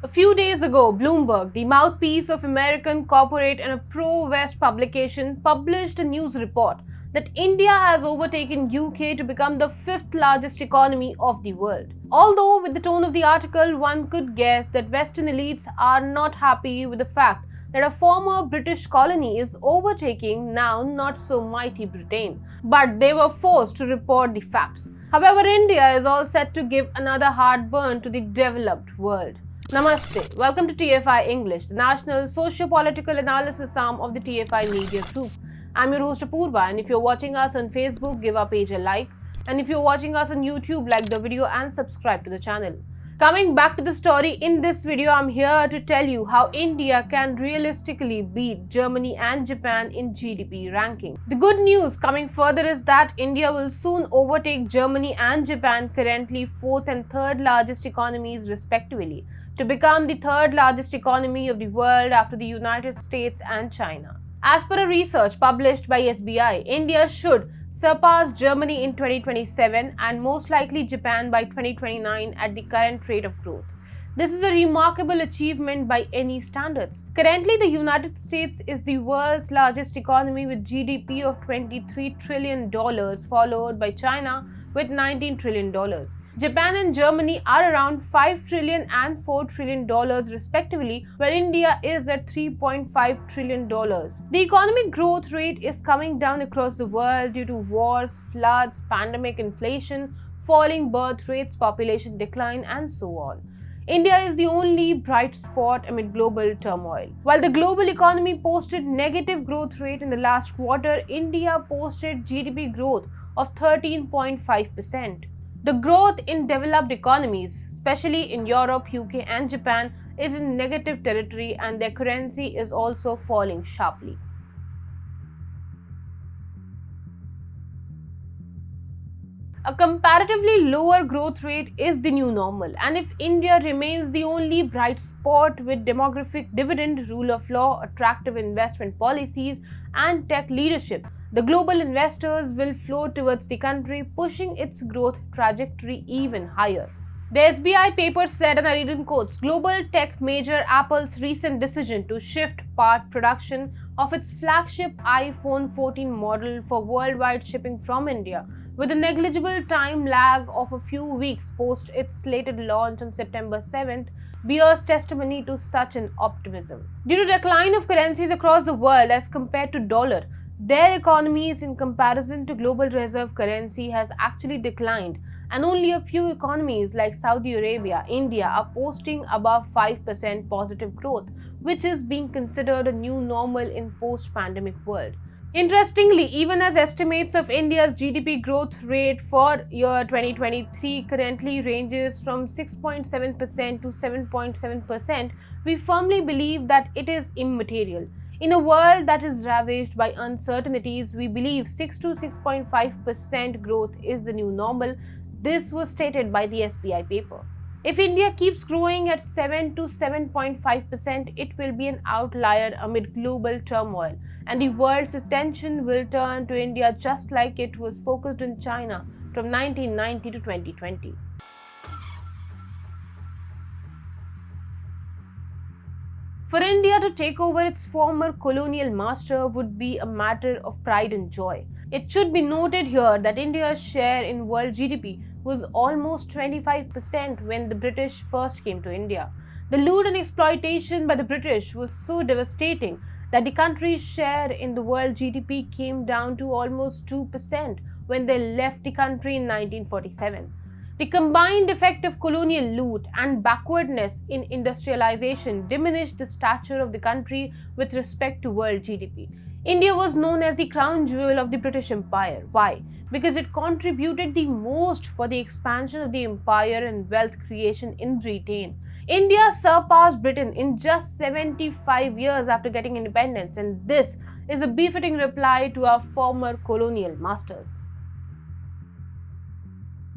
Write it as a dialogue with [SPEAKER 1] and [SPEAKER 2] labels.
[SPEAKER 1] A few days ago, Bloomberg, the mouthpiece of American corporate and a pro-West publication, published a news report that India has overtaken UK to become the fifth largest economy of the world. Although with the tone of the article, one could guess that Western elites are not happy with the fact that a former British colony is overtaking now not so mighty Britain, but they were forced to report the facts. However, India is all set to give another hard burn to the developed world. Namaste. Welcome to TFI English, the national socio-political analysis arm of the TFI Media Group. I'm your host Apurva, and if you're watching us on Facebook, give our page a like, and if you're watching us on YouTube, like the video and subscribe to the channel. Coming back to the story, in this video, I'm here to tell you how India can realistically beat Germany and Japan in GDP ranking. The good news coming further is that India will soon overtake Germany and Japan, currently fourth and third largest economies respectively, to become the third largest economy of the world after the United States and China. As per a research published by SBI, India should surpass Germany in 2027 and most likely Japan by 2029 at the current rate of growth. This is a remarkable achievement by any standards. Currently, the United States is the world's largest economy with GDP of $23 trillion, followed by China with $19 trillion. Japan and Germany are around $5 trillion and $4 trillion respectively, while India is at $3.5 trillion. The economic growth rate is coming down across the world due to wars, floods, pandemic, inflation, falling birth rates, population decline, and so on. India is the only bright spot amid global turmoil. While the global economy posted negative growth rate in the last quarter, India posted GDP growth of 13.5%. The growth in developed economies, especially in Europe, UK and Japan, is in negative territory, and their currency is also falling sharply. A comparatively lower growth rate is the new normal, and if India remains the only bright spot with demographic dividend, rule of law, attractive investment policies, and tech leadership, the global investors will flow towards the country, pushing its growth trajectory even higher. The SBI paper said, and I read in quotes, global tech major Apple's recent decision to shift part production of its flagship iPhone 14 model for worldwide shipping from India, with a negligible time lag of a few weeks post its slated launch on September 7th, bears testimony to such an optimism. Due to decline of currencies across the world as compared to dollar, their economies in comparison to global reserve currency has actually declined, and only a few economies like Saudi Arabia, India are posting above 5% positive growth, which is being considered a new normal in post-pandemic world. Interestingly, even as estimates of India's GDP growth rate for year 2023 currently ranges from 6.7% to 7.7%, we firmly believe that it is immaterial. In a world that is ravaged by uncertainties, we believe 6 to 6.5% growth is the new normal. This was stated by the SBI paper. If India keeps growing at 7 to 7.5%, it will be an outlier amid global turmoil, and the world's attention will turn to India just like it was focused on China from 1990 to 2020. For India to take over its former colonial master would be a matter of pride and joy. It should be noted here that India's share in world GDP was almost 25% when the British first came to India. The loot and exploitation by the British was so devastating that the country's share in the world GDP came down to almost 2% when they left the country in 1947. The combined effect of colonial loot and backwardness in industrialization diminished the stature of the country with respect to world GDP. India was known as the crown jewel of the British Empire. Why? Because it contributed the most for the expansion of the empire and wealth creation in Britain. India surpassed Britain in just 75 years after getting independence, and this is a befitting reply to our former colonial masters.